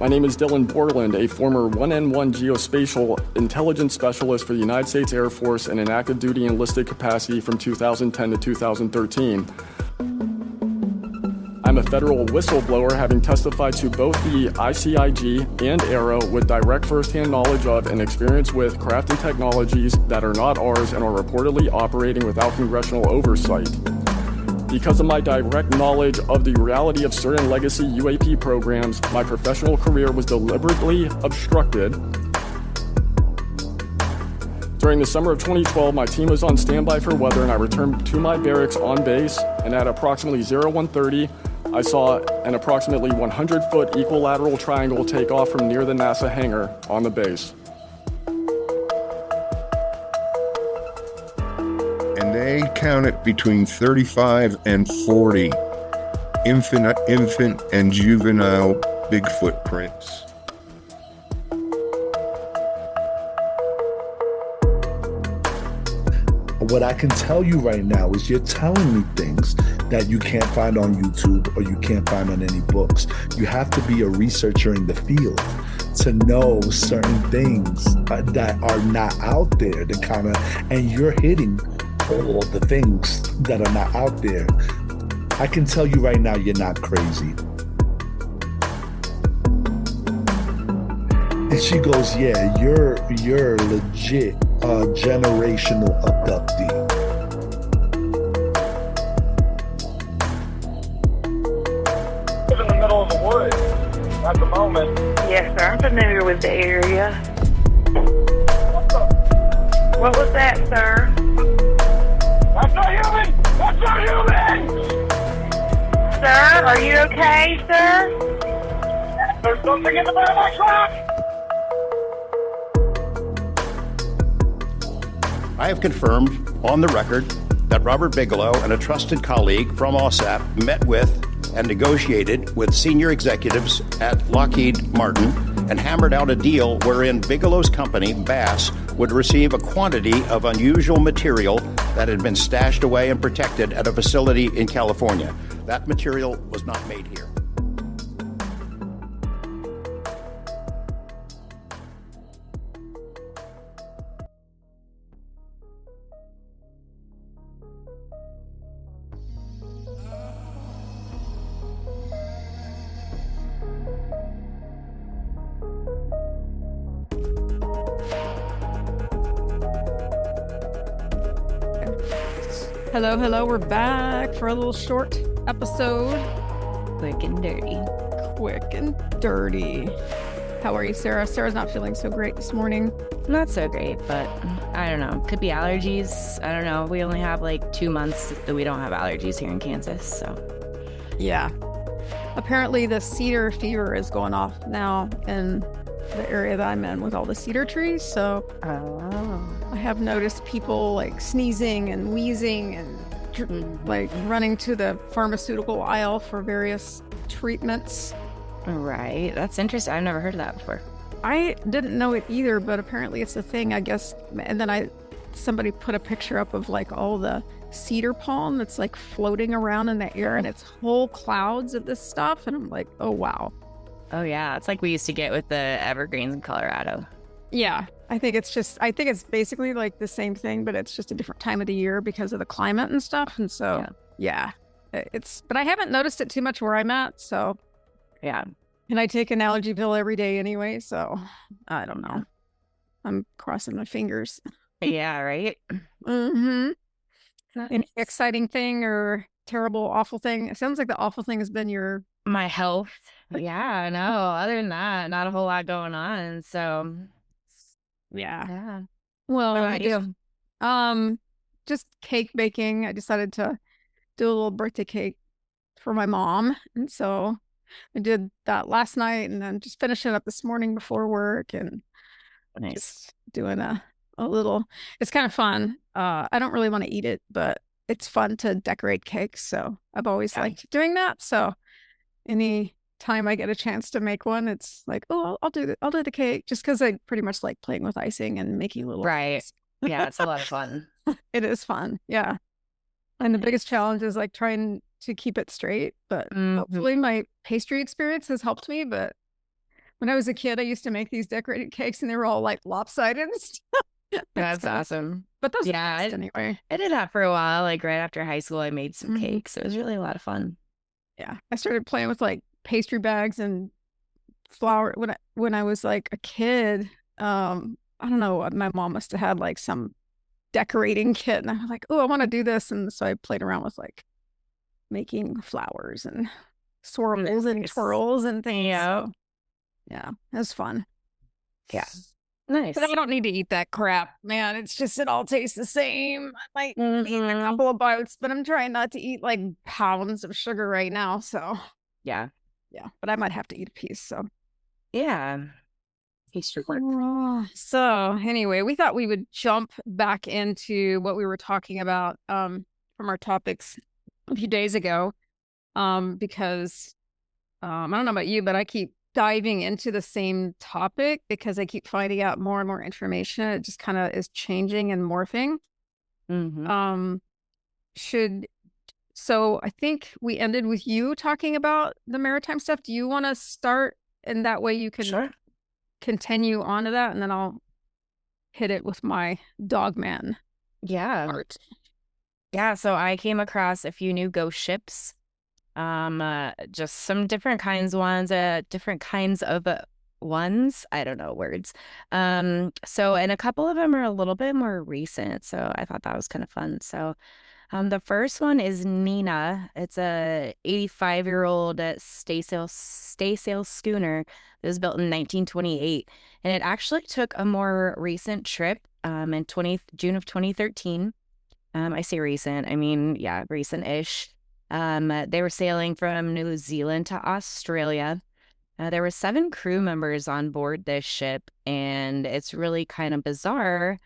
My name is Dylan Borland, a former 1N1 geospatial intelligence specialist for the United States Air Force in an active duty enlisted capacity from 2010 to 2013. I'm a federal whistleblower, having testified to both the ICIG and ARROW with direct firsthand knowledge of and experience with crafting technologies that are not ours and are reportedly operating without congressional oversight. Because of my direct knowledge of the reality of certain legacy UAP programs, my professional career was deliberately obstructed. During the summer of 2012, my team was on standby for weather and I returned to my barracks on base, and at approximately 0130, I saw an approximately 100-foot equilateral triangle take off from near the NASA hangar on the base. And they counted between 35 and 40 infant and juvenile Bigfoot prints. What I can tell you right now is you're telling me things that you can't find on YouTube or you can't find on any books. You have to be a researcher in the field to know certain things that are not out there, and you're hitting all the things that are not out there. I can tell you right now, you're not crazy. And she goes, yeah, you're legit a generational abductee. In the middle of the woods at the moment. Yes, sir. I'm familiar with the area. What the? What was that, sir? That's not human! That's not human! Sir, are you okay, sir? There's something in the back of my truck! I have confirmed on the record that Robert Bigelow and a trusted colleague from OSAP met with and negotiated with senior executives at Lockheed Martin and hammered out a deal wherein Bigelow's company, Bass, would receive a quantity of unusual material that had been stashed away and protected at a facility in California. That material was not made here. Hello, we're back for a little short episode. Quick and dirty. How are you, Sarah? Sarah's not feeling so great this morning. Not so great, but I don't know. Could be allergies. I don't know. We only have like 2 months that we don't have allergies here in Kansas, so. Yeah. Apparently the cedar fever is going off now in the area that I'm in with all the cedar trees, so I have noticed people like sneezing and wheezing and like running to the pharmaceutical aisle for various treatments. Right. That's interesting. I've never heard of that before. I didn't know it either, but apparently it's a thing, I guess. And then somebody put a picture up of like all the cedar pollen that's like floating around in the air, and it's whole clouds of this stuff. And I'm like, oh, wow. Oh, yeah. It's like we used to get with the evergreens in Colorado. Yeah. I think it's basically like the same thing, but it's just a different time of the year because of the climate and stuff. And so, yeah, but I haven't noticed it too much where I'm at. So, yeah. And I take an allergy pill every day anyway. So I don't know. I'm crossing my fingers. Yeah. Right. Mm-hmm. Any exciting thing or terrible, awful thing? It sounds like the awful thing has been my health. Yeah, no. Other than that, not a whole lot going on. So, yeah. Well, what about you? Just cake baking. I decided to do a little birthday cake for my mom, and so I did that last night, and then just finishing up this morning before work, and nice. Just doing a little. It's kind of fun. I don't really want to eat it, but it's fun to decorate cakes. So I've always liked doing that. So any time I get a chance to make one, it's like, oh, I'll do the cake, just because I pretty much like playing with icing and making little things. Yeah, it's a lot of fun. It is fun. Yeah. And the biggest challenge is like trying to keep it straight, but hopefully my pastry experience has helped me, but When I was a kid, I used to make these decorated cakes, and they were all like lopsided and stuff. That's awesome. But those Yeah, last anyway. I did that for a while. Like right after high school, I made some Mhm. cakes. It was really a lot of fun. Yeah, I started playing with like pastry bags and flour when I was like a kid. I don't know. My mom must have had like some decorating kit, and I was like, oh, I want to do this, and so I played around with like making flowers and swirls and Nice. twirls and things. Yeah. Yeah, it was fun. Yeah. Nice. But I don't need to eat that crap, man. It's just it all tastes the same. I might eat a Mhm. couple of bites, but I'm trying not to eat like pounds of sugar right now. So Yeah. yeah, but I might have to eat a piece. So Yeah. Pastry work. so anyway, we thought we would jump back into what we were talking about from our topics a few days ago. Because I don't know about you, but I keep diving into the same topic because I keep finding out more and more information. It just kind of is changing and morphing. Mm-hmm. So I think we ended with you talking about the maritime stuff. Do you want to start? And that way you can Sure. continue on to that, and then I'll hit it with my Dogman Yeah. art. Yeah. So I came across a few new ghost ships. Just some different kinds of ones. I don't know words. So and a couple of them are a little bit more recent. So I thought that was kind of fun. So the first one is Nina. It's a 85-year-old staysail schooner that was built in 1928, and it actually took a more recent trip in June of 2013. I say recent, I mean, yeah, recent-ish. They were sailing from New Zealand to Australia. There were 7 crew members on board this ship, and it's really kind of bizarre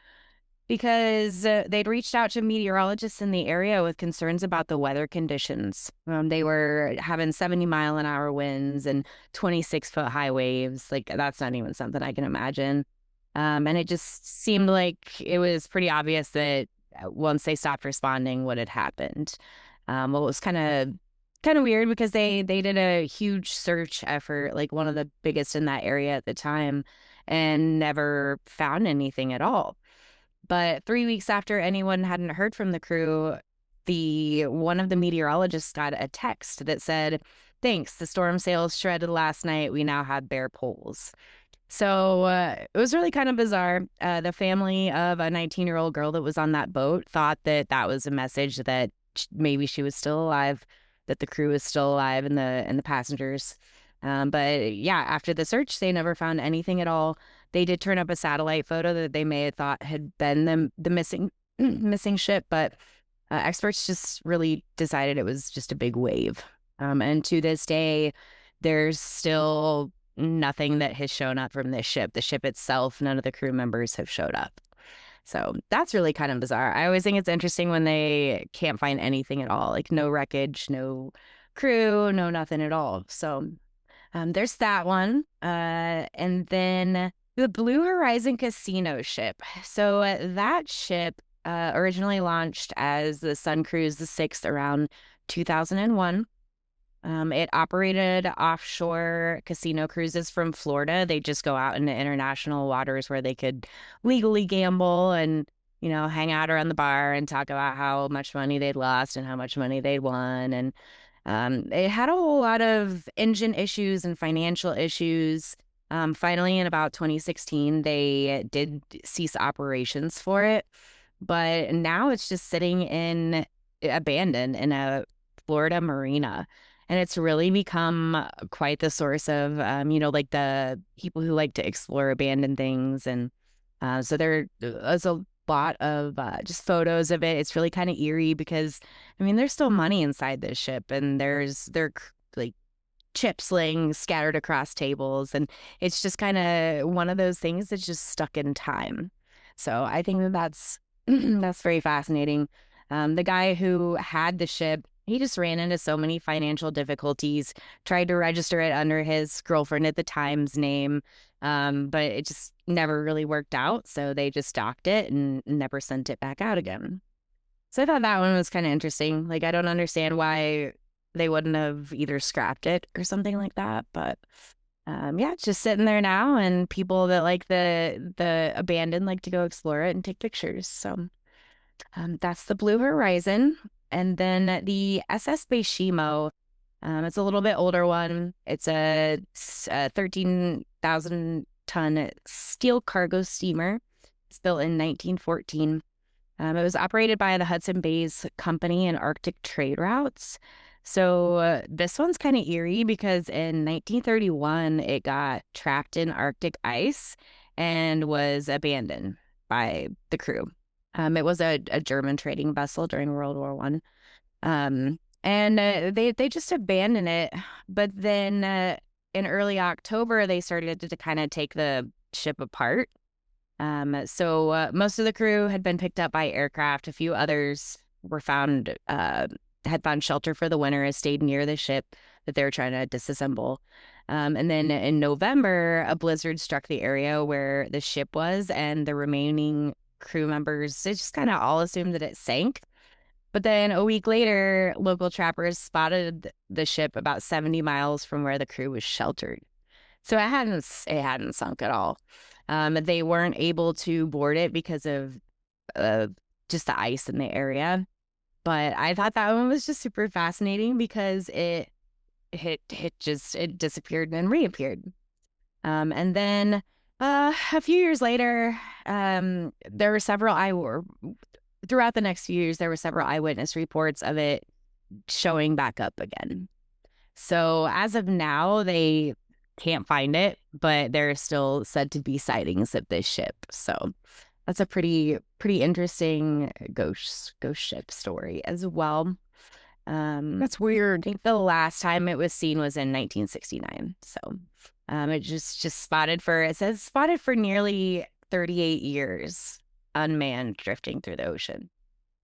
because they'd reached out to meteorologists in the area with concerns about the weather conditions. They were having 70-mile-an-hour winds and 26-foot high waves. Like, that's not even something I can imagine. And it just seemed like it was pretty obvious that once they stopped responding, what had happened. Well, it was kind of weird because they did a huge search effort, like one of the biggest in that area at the time, and never found anything at all. But 3 weeks after anyone hadn't heard from the crew, one of the meteorologists got a text that said, "Thanks, the storm sails shredded last night. We now have bare poles." So it was really kind of bizarre. The family of a 19-year-old girl that was on that boat thought that that was a message that maybe she was still alive, that the crew was still alive and the passengers. But yeah, after the search, they never found anything at all. They did turn up a satellite photo that they may have thought had been the missing missing ship, but experts just really decided it was just a big wave. And to this day, there's still nothing that has shown up from this ship. The ship itself, none of the crew members have showed up. So that's really kind of bizarre. I always think it's interesting when they can't find anything at all, like no wreckage, no crew, no nothing at all. So there's that one. And then the Blue Horizon Casino ship. So that ship originally launched as the Sun Cruise the 6th around 2001. It operated offshore casino cruises from Florida. They just go out into international waters where they could legally gamble and, hang out around the bar and talk about how much money they'd lost and how much money they'd won. And it had a whole lot of engine issues and financial issues. Finally, in about 2016, they did cease operations for it. But now it's just sitting abandoned in a Florida marina. And it's really become quite the source of, like the people who like to explore abandoned things. And so there's a lot of just photos of it. It's really kind of eerie because, there's still money inside this ship, and there are like chips laying scattered across tables. And it's just kind of one of those things that's just stuck in time. So I think that's that's very fascinating. The guy who had the ship, he just ran into so many financial difficulties, tried to register it under his girlfriend at the time's name, but it just never really worked out. So they just docked it and never sent it back out again. So I thought that one was kind of interesting. Like, I don't understand why they wouldn't have either scrapped it or something like that. But yeah, it's just sitting there now, and people that like the abandoned like to go explore it and take pictures. So that's the Blue Horizon. And then the SS Baychimo, it's a little bit older one. It's a 13,000 ton steel cargo steamer. It's built in 1914. It was operated by the Hudson Bays Company and Arctic trade routes. So this one's kind of eerie because in 1931, it got trapped in Arctic ice and was abandoned by the crew. It was a German trading vessel during World War One. And they just abandoned it. But then in early October, they started to kind of take the ship apart. So most of the crew had been picked up by aircraft. A few others were found, had found shelter for the winter, and stayed near the ship that they were trying to disassemble. And then in November, a blizzard struck the area where the ship was, and the remaining crew members, they just kind of all assumed that it sank. But then a week later, local trappers spotted the ship about 70 miles from where the crew was sheltered. So it hadn't sunk at all. They weren't able to board it because of just the ice in the area. But I thought that one was just super fascinating because it disappeared and reappeared. And then a few years later, there were several throughout the next few years, there were several eyewitness reports of it showing back up again. So as of now, they can't find it, but there are still said to be sightings of this ship. So that's a pretty interesting ghost ship story as well. That's weird. I think the last time it was seen was in 1969. So it just spotted for nearly 38 years, unmanned, drifting through the ocean.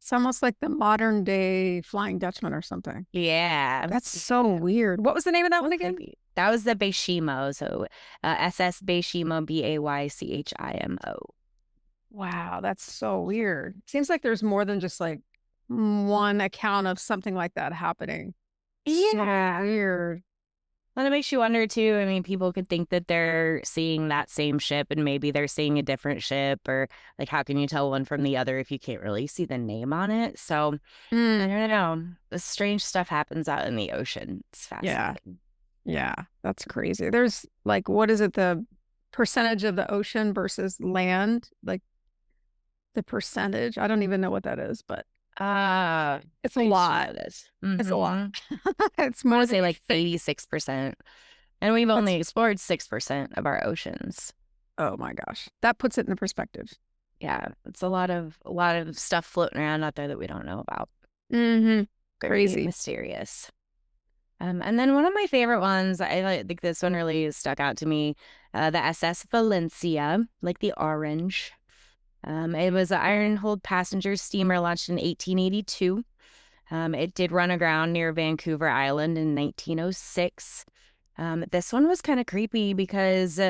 It's almost like the modern day Flying Dutchman or something. Yeah. That's so weird. What was the name of that one again? That was the Baychimo. So SS Baychimo, Baychimo. Wow, that's so weird. Seems like there's more than just like one account of something like that happening. Yeah. So weird. And it makes you wonder too. I mean, people could think that they're seeing that same ship and maybe they're seeing a different ship, or like, how can you tell one from the other if you can't really see the name on it? So I don't know. The strange stuff happens out in the ocean. It's fascinating. Yeah, that's crazy. There's like, what is it? The percentage of the ocean versus land, like the percentage. I don't even know what that is, but it's a lot. It's a lot. It's more, say like 86%. And we've only explored 6% of our oceans. Oh my gosh. That puts it in perspective. Yeah. It's a lot of stuff floating around out there that we don't know about. Crazy. Mysterious. And then one of my favorite ones, I think this one really stuck out to me, the SS Valencia, like the orange. It was an iron-hulled passenger steamer launched in 1882. It did run aground near Vancouver Island in 1906. This one was kind of creepy because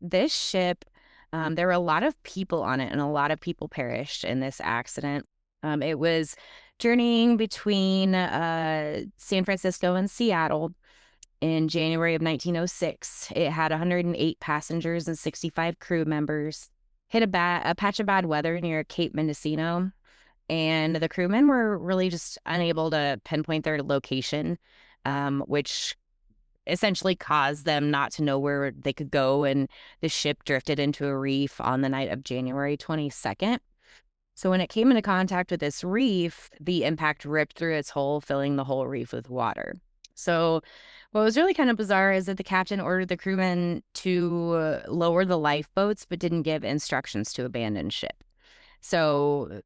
this ship, there were a lot of people on it and a lot of people perished in this accident. It was journeying between San Francisco and Seattle in January of 1906. It had 108 passengers and 65 crew members. Hit a patch of bad weather near Cape Mendocino, and the crewmen were really just unable to pinpoint their location, which essentially caused them not to know where they could go, and the ship drifted into a reef on the night of January 22nd. So when it came into contact with this reef, the impact ripped through its hull, filling the whole reef with water. So what was really kind of bizarre is that the captain ordered the crewmen to lower the lifeboats, but didn't give instructions to abandon ship. So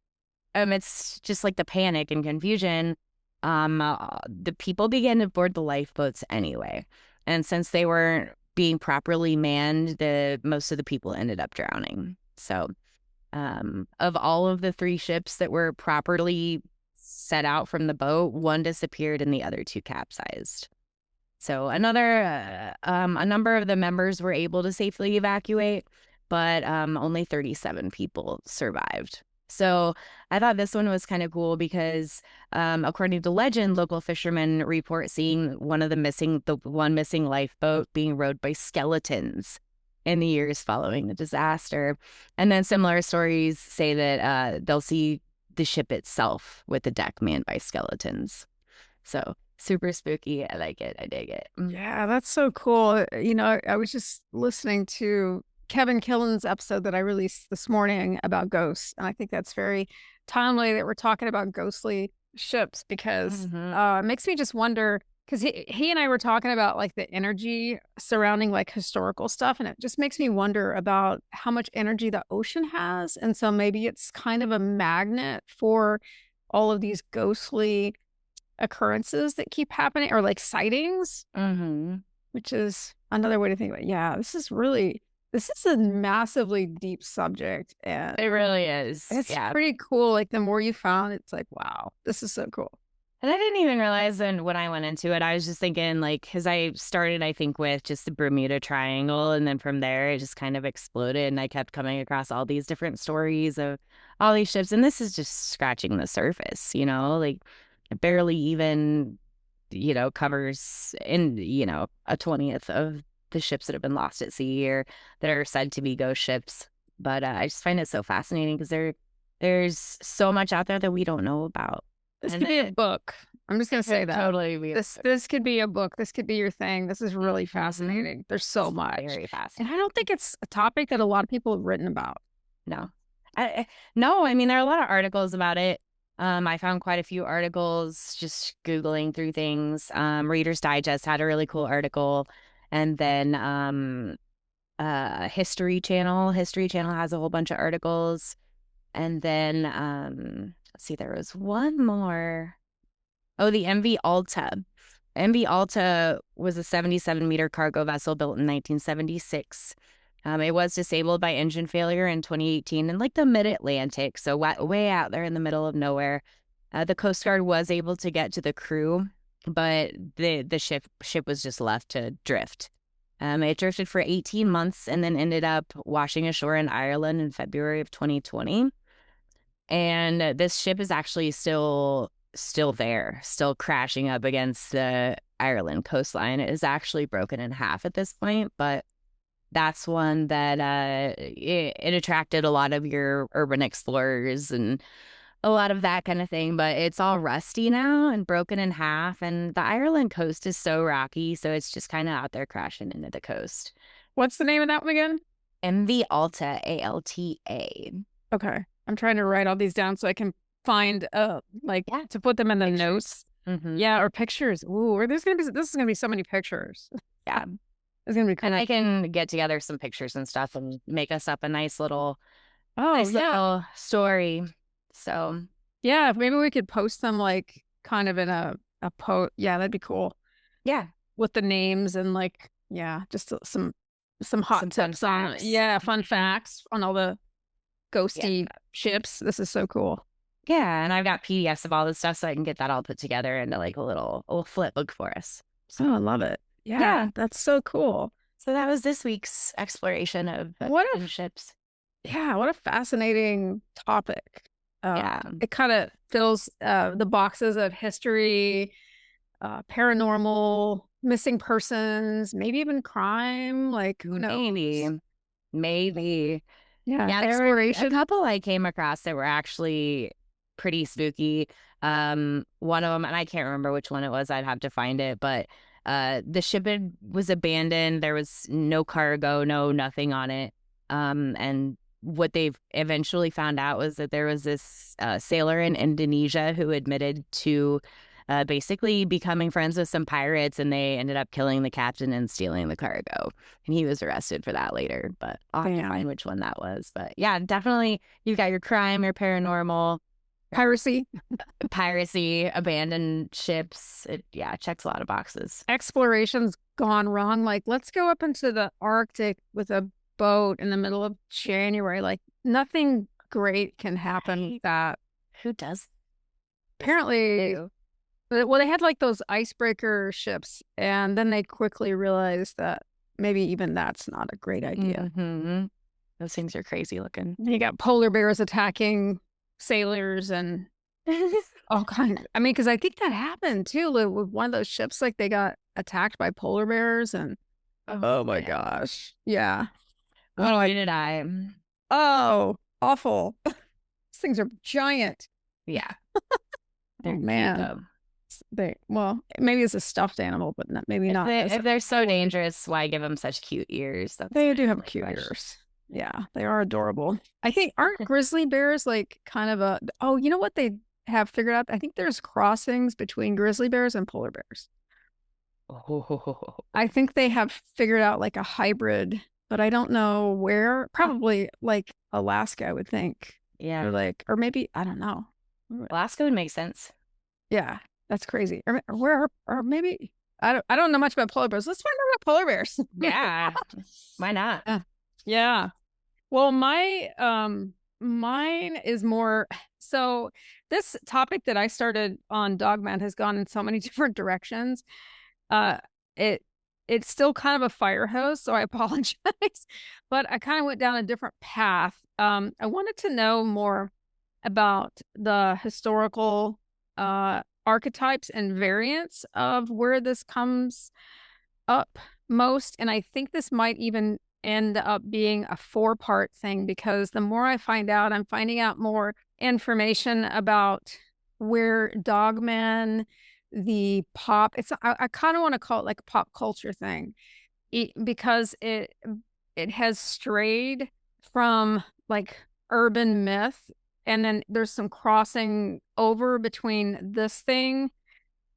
it's just like the panic and confusion. The people began to board the lifeboats anyway. And since they weren't being properly manned, most of the people ended up drowning. So of all of the 3 ships that were properly set out from the boat, 1 disappeared and the other 2 capsized. So a number of the members were able to safely evacuate, but only 37 people survived. So I thought this one was kind of cool because, according to legend, local fishermen report seeing the one missing lifeboat being rowed by skeletons in the years following the disaster. And then similar stories say that they'll see the ship itself with the deck manned by skeletons. So super spooky. I like it. I dig it. Yeah, that's so cool. You know, I was just listening to Kevin Killen's episode that I released this morning about ghosts. And I think that's very timely that we're talking about ghostly ships because it makes me just wonder, because he and I were talking about like the energy surrounding like historical stuff. And it just makes me wonder about how much energy the ocean has. And so maybe it's kind of a magnet for all of these ghostly occurrences that keep happening, or like sightings, which is another way to think about it. Yeah, this is a massively deep subject, and it really is. It's pretty cool. Like the more you found, it's like, wow, this is so cool. And I didn't even realize when I went into it, I was just thinking like, because I started, I think, with just the Bermuda Triangle, and then from there it just kind of exploded, and I kept coming across all these different stories of all these ships, and this is just scratching the surface, you know, like it barely even, you know, covers in, you know, a 20th of the ships that have been lost at sea or that are said to be ghost ships. But I just find it so fascinating because there's so much out there that we don't know about. This could be a book. I'm just gonna say that. Totally. This could be a book. This could be your thing. This is really fascinating. There's so much. Very fascinating. And I don't think it's a topic that a lot of people have written about. No. No, I mean, there are a lot of articles about it. I found quite a few articles just Googling through things. Reader's Digest had a really cool article. And then History Channel has a whole bunch of articles. And then let's see, there was one more. Oh, the MV Alta. MV Alta was a 77-meter cargo vessel built in 1976. It was disabled by engine failure in 2018 in like the mid-Atlantic, so way out there in the middle of nowhere. The Coast Guard was able to get to the crew, but the ship was just left to drift. It drifted for 18 months and then ended up washing ashore in Ireland in February of 2020. And this ship is actually still there, still crashing up against the Ireland coastline. It is actually broken in half at this point, but that's one that it attracted a lot of your urban explorers and a lot of that kind of thing. But it's all rusty now and broken in half. And the Ireland coast is so rocky, so it's just kind of out there crashing into the coast. What's the name of that one again? MV Alta, ALTA. Okay. I'm trying to write all these down so I can find to put them in the notes. Yeah, or pictures. Ooh, this is gonna be so many pictures. Yeah. It's gonna be cool. And I can get together some pictures and stuff and make us up a nice little story. So yeah, maybe we could post them like kind of in a post. Yeah, that'd be cool. Yeah, with the names and like just some hot tips on fun facts on all the ghosty ships. This is so cool. Yeah, and I've got PDFs of all this stuff, so I can get that all put together into like a little flip book for us. So I love it. Yeah, that's so cool. So that was this week's exploration of ships. Yeah, what a fascinating topic. It kind of fills the boxes of history, paranormal, missing persons, maybe even crime. Like who knows? Maybe. Yeah, exploration. A couple I came across that were actually pretty spooky. One of them, and I can't remember which one it was. I'd have to find it, but the ship was abandoned. There was no cargo, nothing on it. And what they've eventually found out was that there was this sailor in Indonesia who admitted to basically becoming friends with some pirates, and they ended up killing the captain and stealing the cargo. And he was arrested for that later, but I'll have to find which one that was. But yeah, definitely you've got your crime, your paranormal, piracy, abandoned ships. It checks a lot of boxes. Exploration's gone wrong. Like, let's go up into the Arctic with a boat in the middle of January. Like, nothing great can happen with that. Who does? Apparently, well, they had like those icebreaker ships, and then they quickly realized that maybe even that's not a great idea. Those things are crazy looking. You got polar bears attacking sailors and all kinds. I mean, because I think that happened too with one of those ships. Like they got attacked by polar bears, and oh my gosh, yeah. Oh, why did I? Oh, awful. These things are giant. Yeah. Oh man. Well, maybe it's a stuffed animal, but maybe not. If they're so dangerous, why give them such cute ears? They do have cute ears. Yeah, they are adorable. I think, aren't grizzly bears like kind of a, oh, you know what they have figured out? I think there's crossings between grizzly bears and polar bears. Oh. I think they have figured out like a hybrid, but I don't know where. Probably like Alaska, I would think. Yeah. Or maybe, I don't know. Alaska would make sense. Yeah, that's crazy. Or maybe, I don't know much about polar bears. Let's find out about polar bears. Yeah. Why not? Yeah. Well, mine is more, so this topic that I started on Dogman has gone in so many different directions. It's still kind of a fire hose, so I apologize, but I kind of went down a different path. I wanted to know more about the historical archetypes and variants of where this comes up most, and I think this might even end up being a 4-part thing, because the more I find out, I'm finding out more information about where Dogman, the pop, I kind of want to call it like a pop culture thing, because it has strayed from like urban myth, and then there's some crossing over between this thing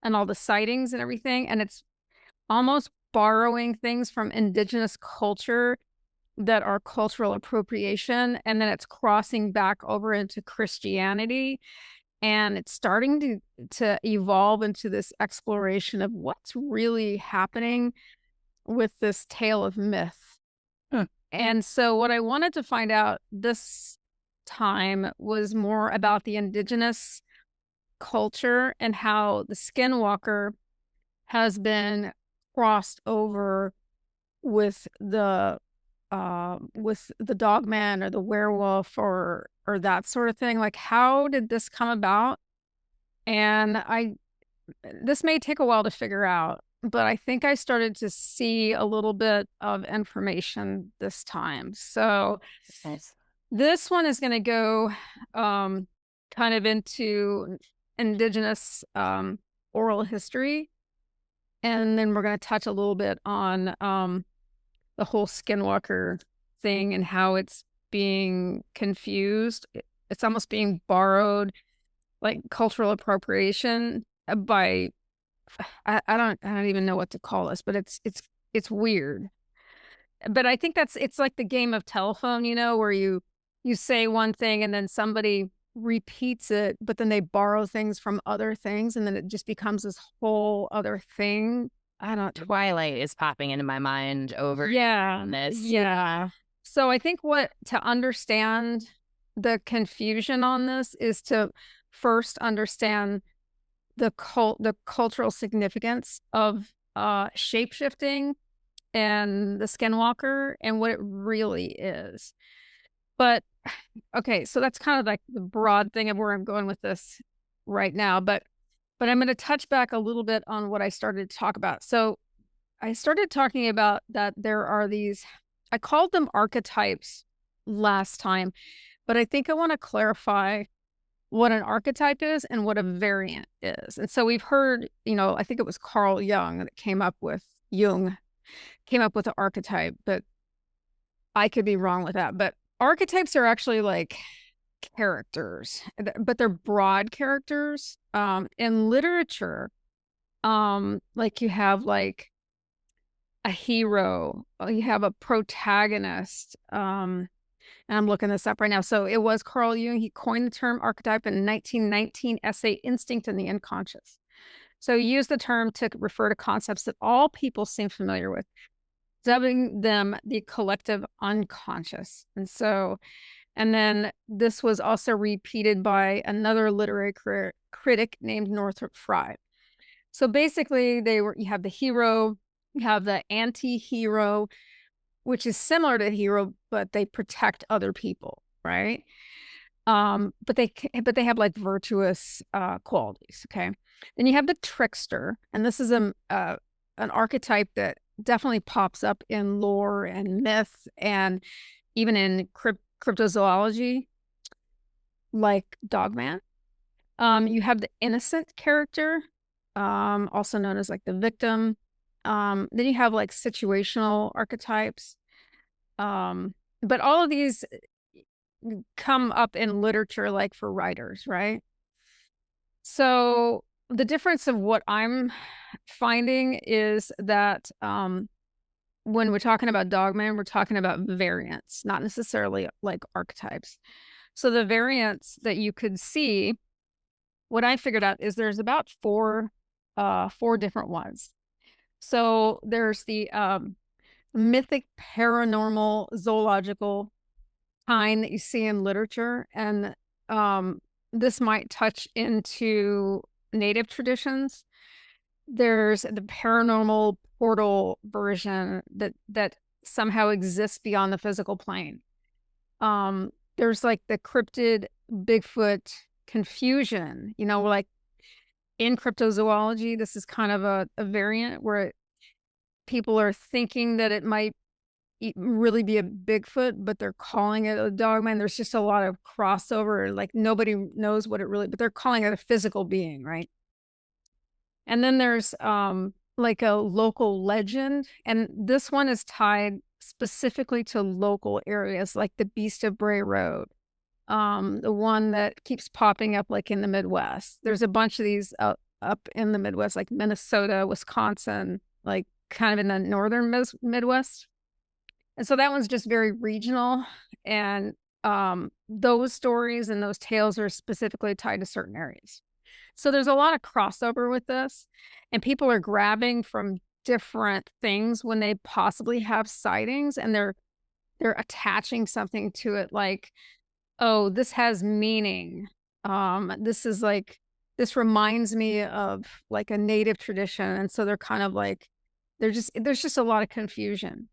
and all the sightings and everything, and it's almost borrowing things from indigenous culture that are cultural appropriation, and then it's crossing back over into Christianity, and it's starting to evolve into this exploration of what's really happening with this tale of myth. And so what I wanted to find out this time was more about the indigenous culture and how the Skinwalker has been crossed over with the Dogman or the werewolf or that sort of thing. Like, how did this come about? And this may take a while to figure out, but I think I started to see a little bit of information this time. So nice. This one is going to go kind of into indigenous oral history. And then we're going to touch a little bit on the whole Skinwalker thing and how it's being confused. It's almost being borrowed, like cultural appropriation by, I don't even know what to call this, but it's weird. But I think it's like the game of telephone, where you say one thing and then somebody repeats it, but then they borrow things from other things, and then it just becomes this whole other thing. I don't. Twilight is popping into my mind over. This. Yeah. So I think to understand the confusion on this is to first understand the cultural significance of shape-shifting and the Skinwalker and what it really is. But okay, so that's kind of like the broad thing of where I'm going with this right now. But I'm going to touch back a little bit on what I started to talk about. So I started talking about that there are these, I called them archetypes last time, but I think I want to clarify what an archetype is and what a variant is. And so we've heard, I think it was Carl Jung that came up with the archetype, but I could be wrong with that. But archetypes are actually like characters, but they're broad characters. In literature, like you have like a hero, you have a protagonist, and I'm looking this up right now. So it was Carl Jung. He coined the term archetype in 1919 essay, Instinct in the Unconscious. So he used the term to refer to concepts that all people seem familiar with, dubbing them the collective unconscious. And then this was also repeated by another literary critic named Northrop Frye. So basically you have the hero, you have the anti-hero, which is similar to hero, but they protect other people, right? But they have like virtuous qualities. Okay. Then you have the trickster, and this is an archetype that definitely pops up in lore and myth and even in cryptozoology, like Dogman. You have the innocent character, also known as like the victim. Then you have like situational archetypes. But all of these come up in literature, like for writers, right? So the difference of what I'm finding is that when we're talking about Dogman, we're talking about variants, not necessarily like archetypes. So the variants that you could see, what I figured out is there's about four different ones. So there's the mythic, paranormal, zoological kind that you see in literature, and this might touch into native traditions. There's the paranormal portal version that somehow exists beyond the physical plane. There's like the cryptid Bigfoot confusion, like in cryptozoology, this is kind of a variant where people are thinking that it might really be a Bigfoot, but they're calling it a Dogman. There's just a lot of crossover, like nobody knows what it really, but they're calling it a physical being, right? And then there's like a local legend, and this one is tied specifically to local areas, like the Beast of Bray Road, the one that keeps popping up like in the Midwest. There's a bunch of these up in the Midwest, like Minnesota, Wisconsin, like kind of in the northern Midwest. And so that one's just very regional, and those stories and those tales are specifically tied to certain areas. So there's a lot of crossover with this, and people are grabbing from different things when they possibly have sightings, and they're attaching something to it, like, oh, this has meaning. This is like, this reminds me of like a native tradition, and so they're kind of like, there's just a lot of confusion.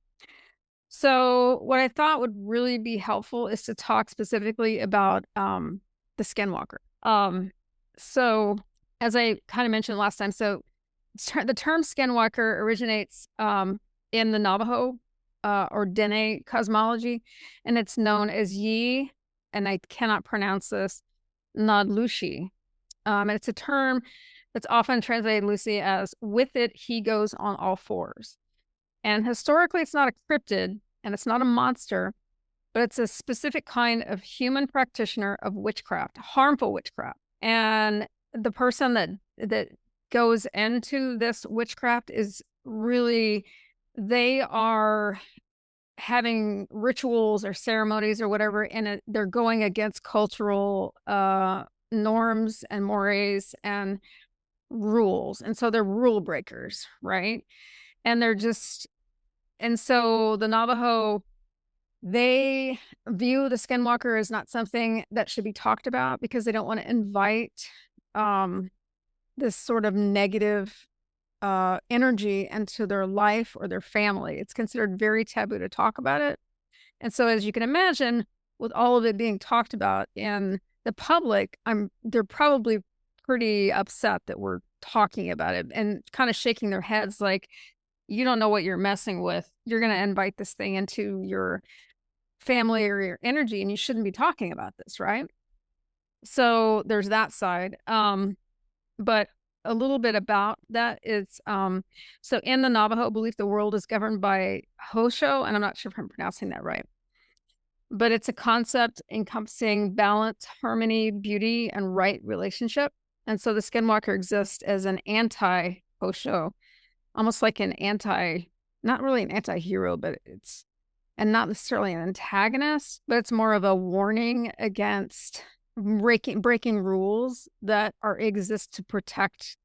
So what I thought would really be helpful is to talk specifically about the Skinwalker. So as I kind of mentioned last time, so the term Skinwalker originates in the Navajo or Dene cosmology, and it's known as Yi, and I cannot pronounce this, Nadlushi. And it's a term that's often translated loosely as "with it, he goes on all fours." And historically, it's not a cryptid and it's not a monster, but it's a specific kind of human practitioner of witchcraft, harmful witchcraft. And the person that goes into this witchcraft is really, they are having rituals or ceremonies or whatever, and they're going against cultural norms and mores and rules. And so they're rule breakers, right? And and so the Navajo, they view the Skinwalker as not something that should be talked about because they don't want to invite this sort of negative energy into their life or their family. It's considered very taboo to talk about it. And so as you can imagine, with all of it being talked about in the public, they're probably pretty upset that we're talking about it and kind of shaking their heads like, you don't know what you're messing with. You're going to invite this thing into your family or your energy, and you shouldn't be talking about this, right? So there's that side. But a little bit about that is, so in the Navajo belief, the world is governed by Hosho, and I'm not sure if I'm pronouncing that right, but it's a concept encompassing balance, harmony, beauty, and right relationship. And so the Skinwalker exists as an anti-Hosho, almost like not really an anti-hero, but and not necessarily an antagonist, but it's more of a warning against breaking rules that exist to protect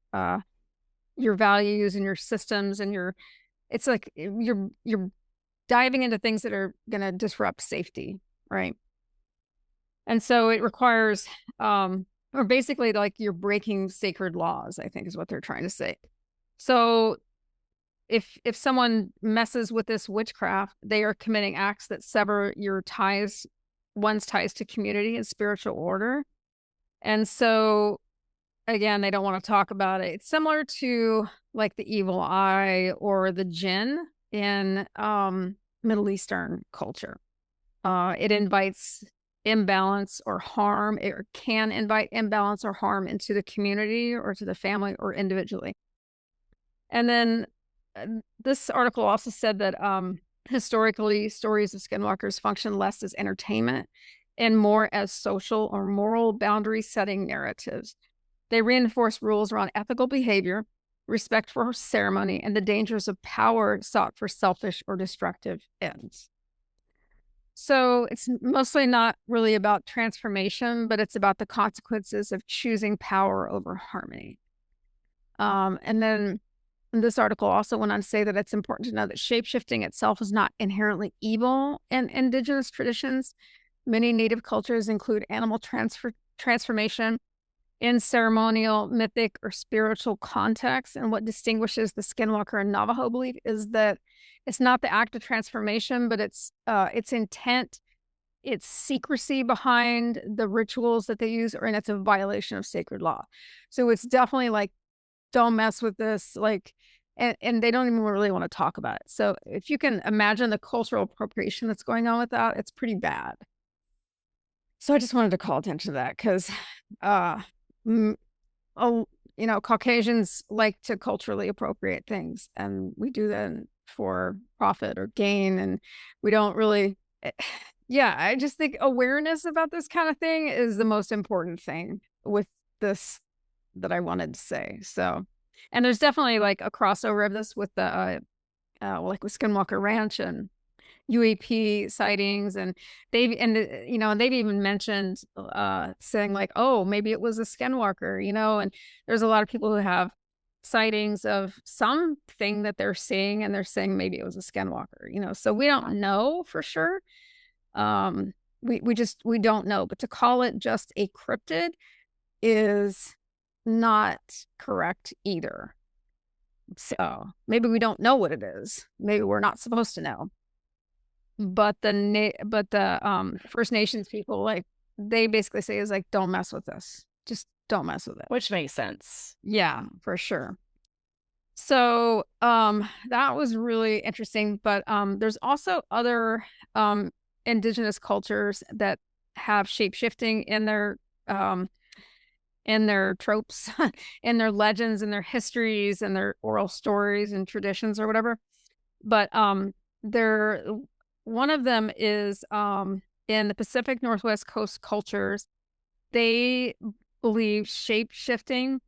your values and your systems, and it's like you're diving into things that are going to disrupt safety, right? And so it requires or basically like you're breaking sacred laws, I think is what they're trying to say. So if someone messes with this witchcraft, they are committing acts that sever your ties one's ties to community and spiritual order. And so, again, they don't want to talk about it. It's similar to like the evil eye or the jinn in Middle Eastern culture. It invites imbalance or harm. It can invite imbalance or harm into the community or to the family or individually. And then this article also said that historically, stories of skinwalkers function less as entertainment and more as social or moral boundary setting narratives. They reinforce rules around ethical behavior, respect for ceremony, and the dangers of power sought for selfish or destructive ends. So it's mostly not really about transformation, but it's about the consequences of choosing power over harmony. And then this article also went on to say that it's important to know that shapeshifting itself is not inherently evil in indigenous traditions. Many native cultures include animal transformation in ceremonial, mythic, or spiritual contexts. And what distinguishes the Skinwalker and Navajo belief is that it's not the act of transformation, but it's intent, it's secrecy behind the rituals that they use, and it's a violation of sacred law. So it's definitely like, don't mess with this, like, and they don't even really want to talk about it. So if you can imagine the cultural appropriation that's going on with that, it's pretty bad. So I just wanted to call attention to that because, Caucasians like to culturally appropriate things, and we do that for profit or gain, and we don't really. Yeah, I just think awareness about this kind of thing is the most important thing with this that I wanted to say. So, and there's definitely like a crossover of this with the like with Skinwalker Ranch and UAP sightings, and they've even mentioned saying like, oh, maybe it was a Skinwalker, and there's a lot of people who have sightings of something that they're seeing, and they're saying maybe it was a Skinwalker, so we don't know for sure. We don't know, but to call it just a cryptid is not correct either. So maybe we don't know what it is. Maybe we're not supposed to know. But the First Nations people, like, they basically say is like, don't mess with this. Just don't mess with it. Which makes sense. Yeah, for sure. So that was really interesting. But there's also other indigenous cultures that have shape-shifting in their tropes, in their legends, in their histories, and their oral stories and traditions or whatever. But one of them is in the Pacific Northwest Coast cultures, they believe shape-shifting.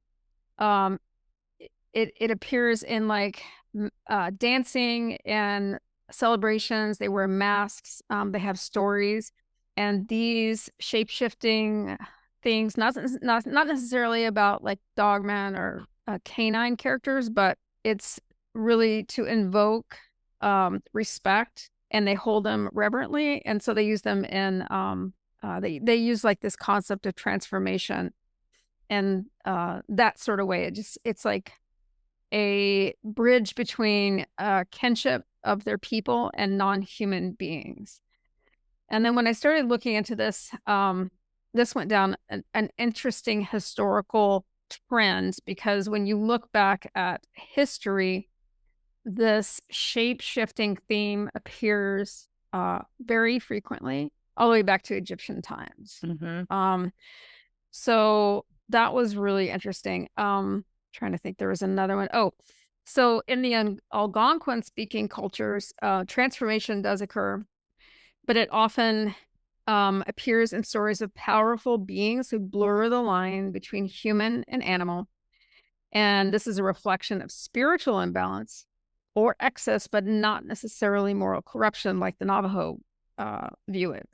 It appears in like dancing and celebrations. They wear masks. They have stories, and these shape-shifting things, not necessarily about like Dogman or canine characters, but it's really to invoke respect, and they hold them reverently, and so they use them in they use like this concept of transformation and that sort of way. It's like a bridge between kinship of their people and non-human beings. And then when I started looking into this, this went down an interesting historical trend, because when you look back at history, this shape-shifting theme appears very frequently, all the way back to Egyptian times. Mm-hmm. So that was really interesting. Trying to think, there was another one. Oh, so in the Algonquin-speaking cultures, transformation does occur, but it often appears in stories of powerful beings who blur the line between human and animal. And this is a reflection of spiritual imbalance or excess, but not necessarily moral corruption like the Navajo view it.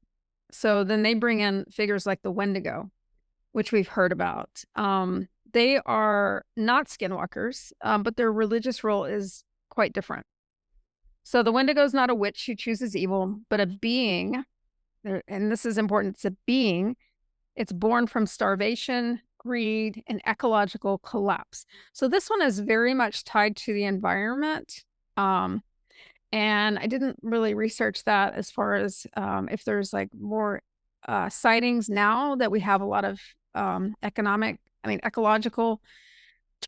So then they bring in figures like the Wendigo, which we've heard about. They are not skinwalkers, but their religious role is quite different. So the Wendigo is not a witch who chooses evil, but a being, and this is important, it's a being. It's born from starvation, greed, and ecological collapse. So this one is very much tied to the environment. And I didn't really research that as far as if there's like more sightings now that we have a lot of ecological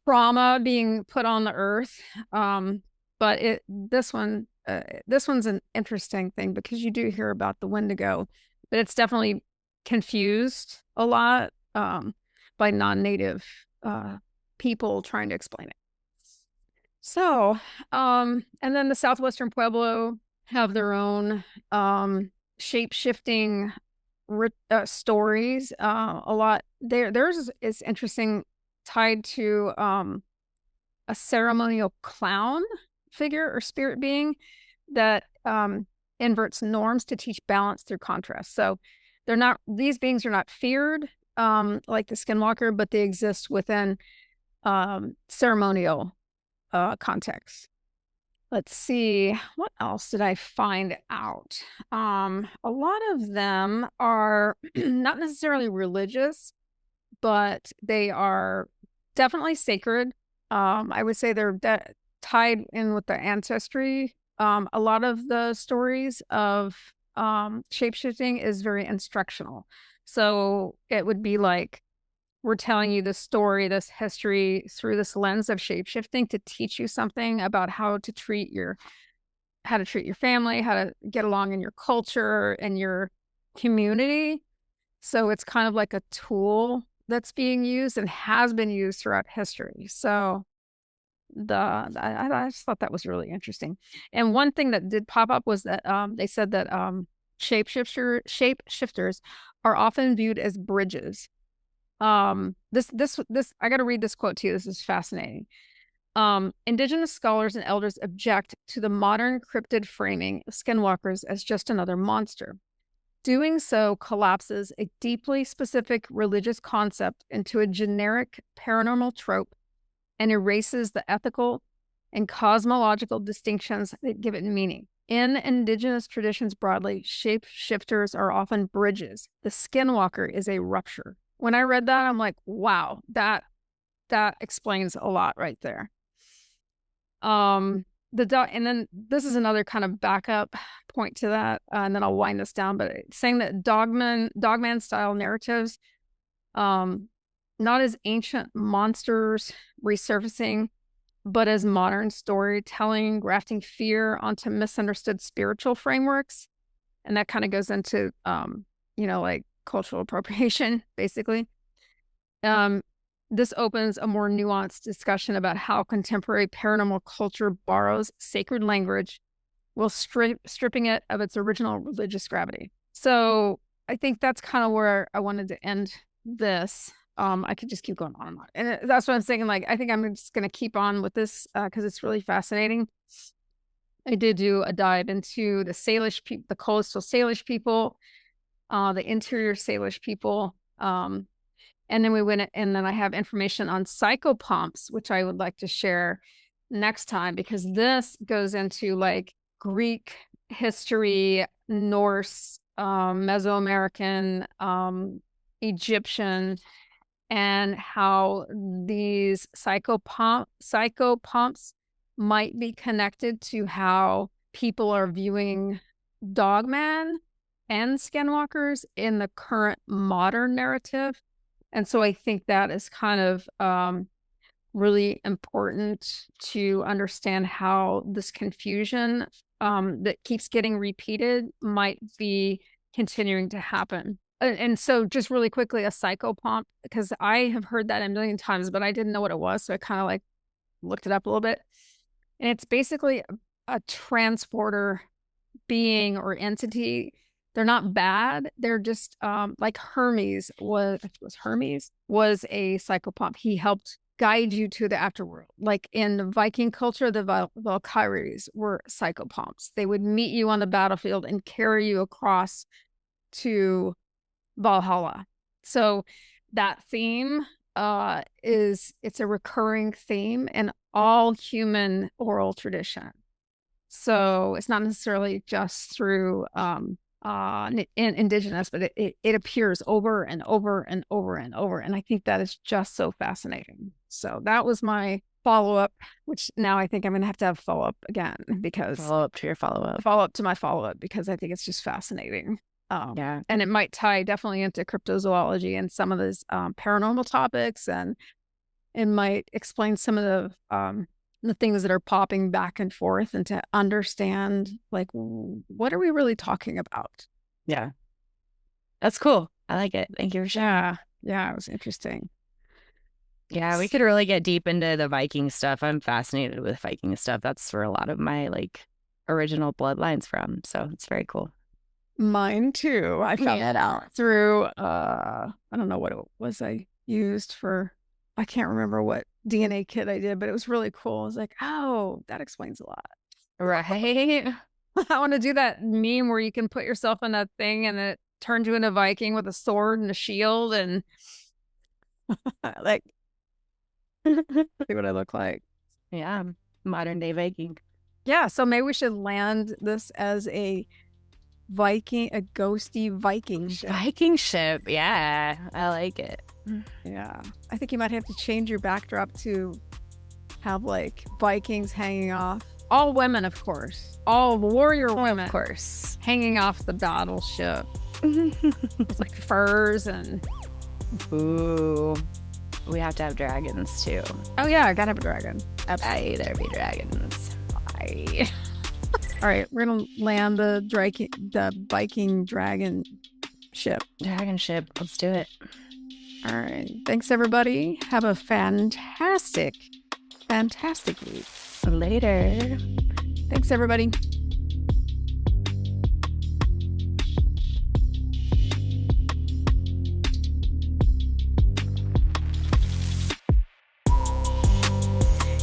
trauma being put on the earth. But this one's an interesting thing because you do hear about the Wendigo, but it's definitely confused a lot by non-native people trying to explain it. So, and then the Southwestern Pueblo have their own shape-shifting stories. A lot theirs is interesting, tied to a ceremonial clown figure or spirit being that inverts norms to teach balance through contrast. So these beings are not feared like the Skinwalker, but they exist within ceremonial context. Let's see, what else did I find out? A lot of them are not necessarily religious, but they are definitely sacred. I would say they're tied in with the ancestry. A lot of the stories of shapeshifting is very instructional. So it would be like, we're telling you this story, this history through this lens of shapeshifting to teach you something about how to treat your family, how to get along in your culture and your community. So it's kind of like a tool that's being used and has been used throughout history. So I just thought that was really interesting. And one thing that did pop up was that they said that shapeshifters are often viewed as bridges. This I got to read this quote to you. This is fascinating. Indigenous scholars and elders object to the modern cryptid framing of skinwalkers as just another monster. Doing so collapses a deeply specific religious concept into a generic paranormal trope and erases the ethical and cosmological distinctions that give it meaning. In indigenous traditions broadly, shapeshifters are often bridges. The Skinwalker is a rupture. When I read that, I'm like, wow, that explains a lot right there. And then this is another kind of backup point to that, and then I'll wind this down. But it's saying that Dogman style narratives, not as ancient monsters resurfacing, but as modern storytelling, grafting fear onto misunderstood spiritual frameworks, and that kind of goes into like cultural appropriation, basically. This opens a more nuanced discussion about how contemporary paranormal culture borrows sacred language while stripping it of its original religious gravity. So I think that's kind of where I wanted to end this. I could just keep going on and on. And that's what I'm saying. Like, I think I'm just going to keep on with this because it's really fascinating. I did do a dive into the Salish people, the coastal Salish people, the interior Salish people. And then we went, and then I have information on psychopumps, which I would like to share next time, because this goes into like Greek history, Norse, Mesoamerican, Egyptian, and how these psychopumps might be connected to how people are viewing Dogman and Skinwalkers in the current modern narrative. And so I think that is kind of really important to understand how this confusion that keeps getting repeated might be continuing to happen. And so just really quickly, a psychopump, because I have heard that a million times, but I didn't know what it was. So I kind of like looked it up a little bit. And it's basically a transporter being or entity. They're not bad. They're just like Hermes was a psychopump. He helped guide you to the afterworld. Like in Viking culture, the Valkyries were psychopumps. They would meet you on the battlefield and carry you across to Valhalla. So that theme it's a recurring theme in all human oral tradition. So it's not necessarily just through indigenous, but it appears over and over and over and over. And I think that is just so fascinating. So that was my follow-up, which now I think I'm going to have follow-up again, because follow-up to your follow-up. Follow-up to my follow-up, because I think it's just fascinating. Yeah. And it might tie definitely into cryptozoology and some of those paranormal topics, and it might explain some of the things that are popping back and forth, and to understand like what are we really talking about. Yeah. That's cool. I like it. Thank you for sharing. Yeah, it was interesting. Yeah, we could really get deep into the Viking stuff. I'm fascinated with Viking stuff. That's where a lot of my like original bloodlines from. So it's very cool. Mine too. I found that out through I don't know what it was I used for. I can't remember what DNA kit I did, but it was really cool. I was like, oh, that explains a lot. Right. I want to do that meme where you can put yourself in that thing and it turns you into a Viking with a sword and a shield and like see what I look like. Yeah. Modern day Viking. Yeah. So maybe we should land this as a ghosty Viking ship. Viking ship. Yeah. I like it. Yeah. I think you might have to change your backdrop to have like Vikings hanging off. All women, of course. All warrior women. Of course. Hanging off the battleship. With like furs and. Ooh. We have to have dragons too. Oh, yeah. I gotta have a dragon. Absolutely. There be dragons. Bye. All right, we're gonna land the Viking dragon ship. Dragon ship. Let's do it. All right. Thanks, everybody. Have a fantastic week. Later. Thanks, everybody.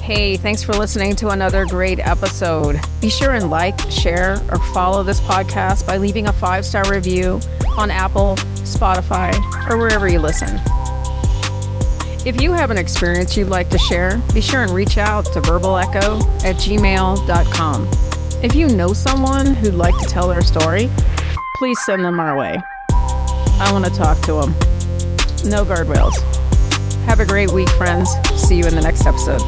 Hey, thanks for listening to another great episode. Be sure and like, share, or follow this podcast by leaving a 5-star review on Apple, Spotify, or wherever you listen. If you have an experience you'd like to share, be sure and reach out to verbalecho@gmail.com. If you know someone who'd like to tell their story, please send them our way. I want to talk to them. No guardrails. Have a great week, friends. See you in the next episode.